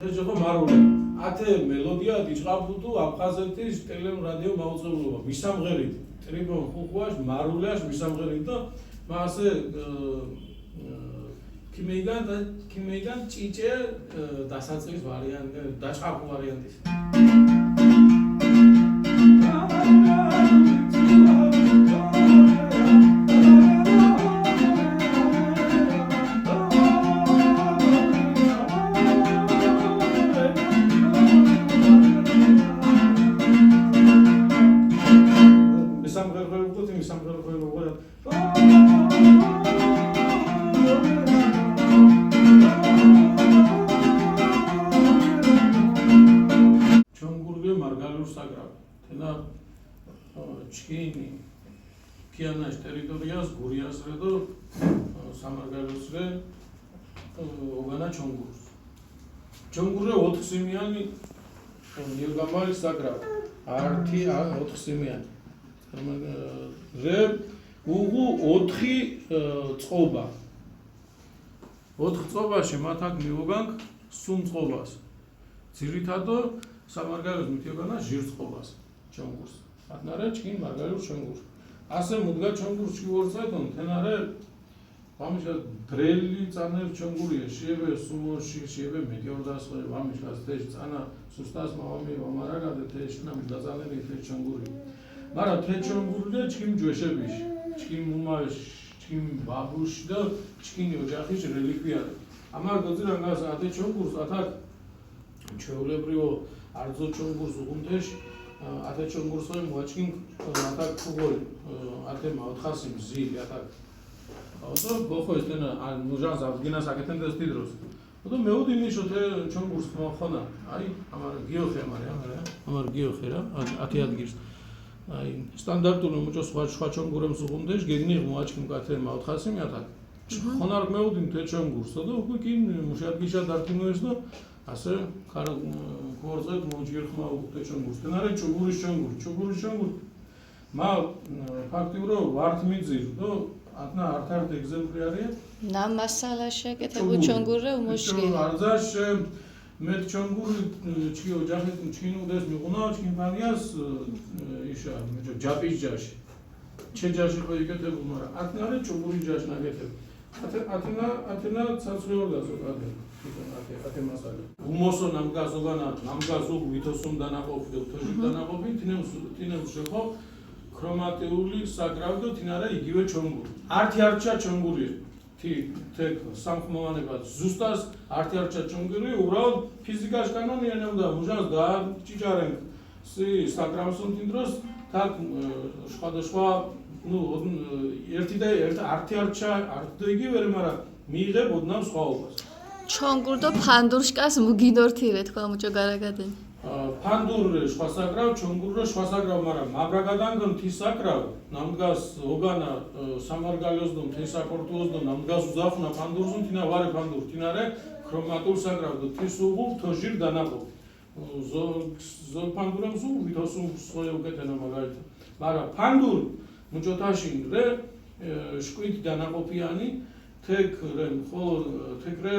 Joko marule. Ate melodia diçqabdu Abxazეთის ტელერადიო მაუწყებლობა. მისამღერით ტრიბონ ხუხუაშ მარულეაშ მისამღერით და მასე ქიმეიგან ჭიჭე დასაწყის ვარიანტი, დაჭყაფ ვარიანტის. Чкини, Кианаш территорияс, Гуриас редо, Самаргалус ре, Огана Чонгурс. Чонгуре отхсимияни, Нилгамбали саграв, арти отхсимияни. Ре угу отхи цоба. Отх цобаше матак миоган сум цобас. Циритадо Самаргалус митиогана жир цобас. Чонгурс. Атнара чкин маргалур чонгур. Асе мудга чонгур чиворсайдон тенаре вамишка дрели цанер чонгурия шебе сумоши шебе метеордасхой вамишка стеж цана сустас мавами вамарагаде тешна мидазанери те чонгури. Мара те чонгурде чкин ჯვეშებიშ, чкин мумаш, чкин бабуш და чкин ოჯახის რელიქვიარი. ამარ გოძირანგას ate ჩონგურს ათაკ ჩვეულებრივ არძო ჩონგურს უღუნთეშ ate ჩონგურსოი მოაჩკინ ათაკ ქუგორი ate 400 მზილი ათაკ ოდო გოხო ესტენა ან მუჟანს ავდგინას აკეთენდეს დიდროს ოდო მეუდინი შოთე ჩონგურს მოხონა აი ამარ გიოხე ამარ გიოხე რა ათი ადგილს აი სტანდარტული მოჭო სხვა ჩონგურებს უღუნდეშ გეგნი მოაჩკინ კათე 400 ათაკ ხონარ მეუდინი თე ჩონგურს ოდო უკვე კი მუშადგიშა დარტინოეს და ასე გორზეთ მოჯერხმა უკვე ჩონგურს თენარე ჩუგურის ჩონგური მა ფაქტიურად ვართ მიძირ და ათნა ართ ეგზემპლარია ნამ მასალა შეკეთებულ ჩონგურը უმუშკი არძაშ მე ჩონგური ჩიო ჯახეთ ჩინუდეს მიყუნა ჩინფანიას იშა მე ჯაპის ჯაში ჩეჯაში ხო იკეთებულ მაგრამ ათნარე ჩუგური ჯაში ნაგეთებ ათნა ცაცრიორდასო ათე მასალა უმოსო ნამგაზოგ ვითოსում დანაყოფი და თოჟი დანაყოფი თინემ შეხო ქრომატიული საკრავდო თინარა იგივე ჩონგური ართი არჩა ჩონგური თეკ სამხმოვანება ზუსტად ართი არჩა ჩონგური უბრალოდ ფიზიკაში კანონიანებდა მუჟანს და ჭიჭარენ საკრავსონ თინდროს თაკ სხვადასხვა ერთი და ართი არჩა ართი იგივე მაგრამ მიიღებოდნამ სხვაობას ჩონგურ და ფანდურშკას მუგინორთირე თქვა მუჭო გარაგადენ ფანდურre სხვა საკრავ ჩონგურre სხვა საკრავ მაგრამ მაბრაგადანგონ თისაკრავ ნამდგას ოგანა სამარგალიოს და თისაკორტუოს და ნამდგას უზაფნა ფანდურზუნ თინა ვარე ფანდურ თინარე ქრომატულ საკრავ და თისუღუ თოჟირ დანაყოფი ზო ფანდურამ ზუ ვითოსუ სოე უკეთენა მაგალითად მაგრამ ფანდურ მუჭოთაშინ რე შკვით დანაყოფიანი თეკრე ხოლო თეკრე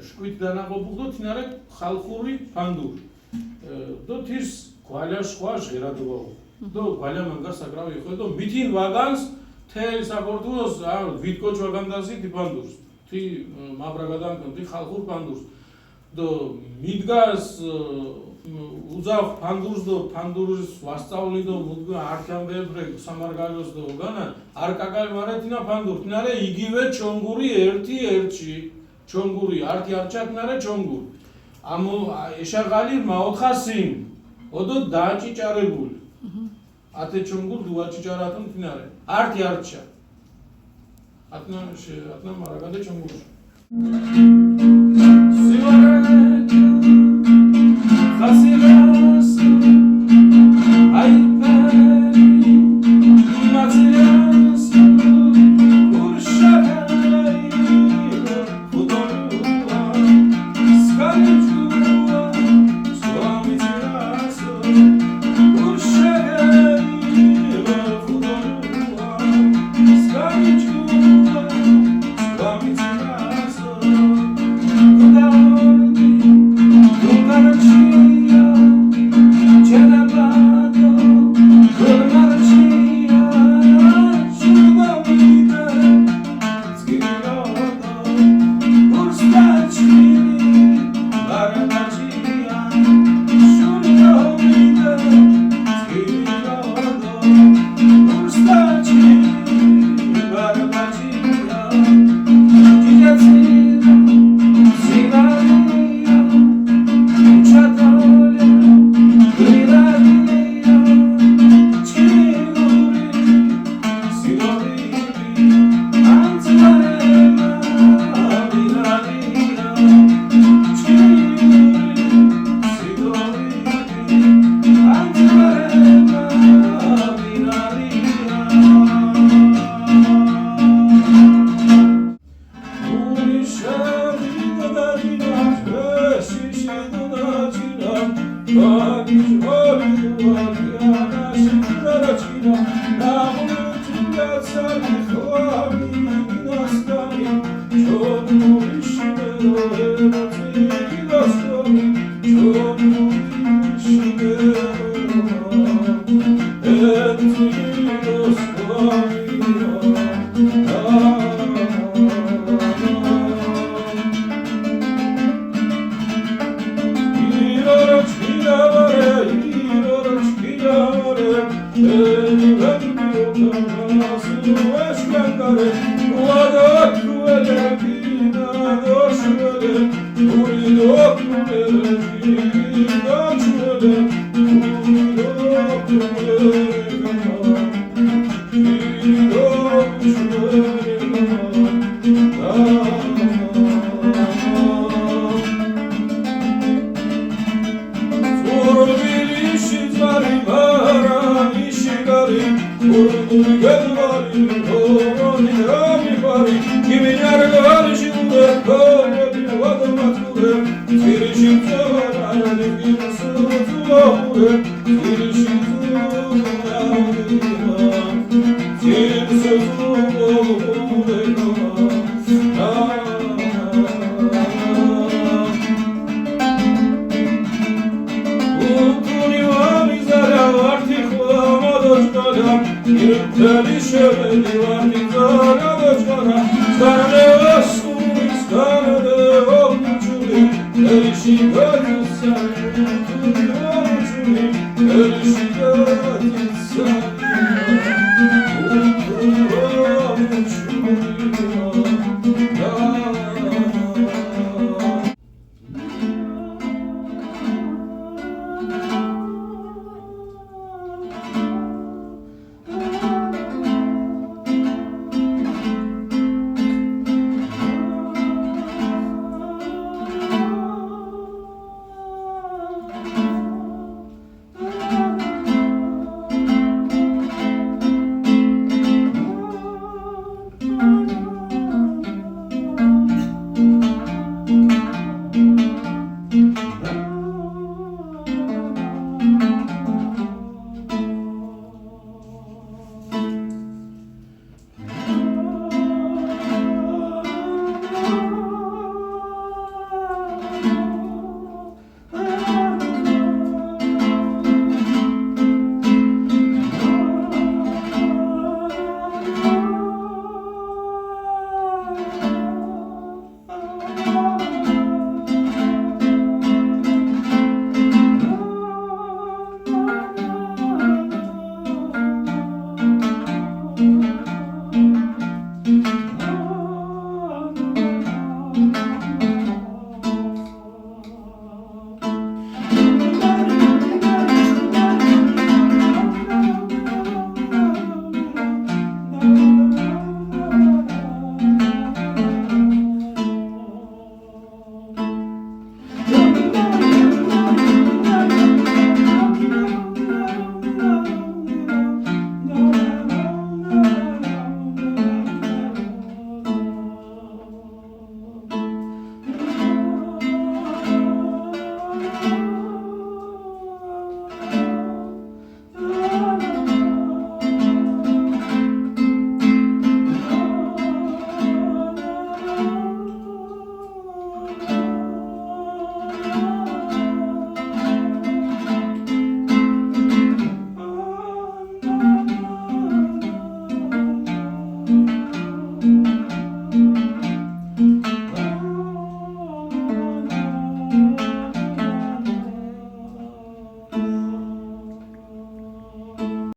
შკვით დანაყოფუხდო თინარე ხალხური ფანდური და თის გვალა სხვა ჟღერადოა და გვალა მანგარ საკრავი ხო და მითინ ვაგანს თელ საკორტუოს ვიტკოჩ ვაგანდასი თიფანდურს თი მაბრაგადან თი ხალხურ ფანდურს და მიდგას უზავ ფანდურს და ფანდურის ვასწავლი და მუდგა არქამდებრე სამარგალიოს და ოგანა არკაკალ მარეთინა ფანდურ თინარე იგივე ჩონგური ერთი ჩონგური ართი არჩაკნარე ჩონგური ამო ეშაღალი 400 ოდო დაჭიჭარებული ათე ჩონგურ დუაჭიჭარატონ თინარე ართი არჩა ათნა მარაგადე ჩონგური Fasilas, ay peri, materias, urşaray, hudorua, skalicua, suamitiras, urşaray, hudorua, skalicua, suamitiras, hudorua. She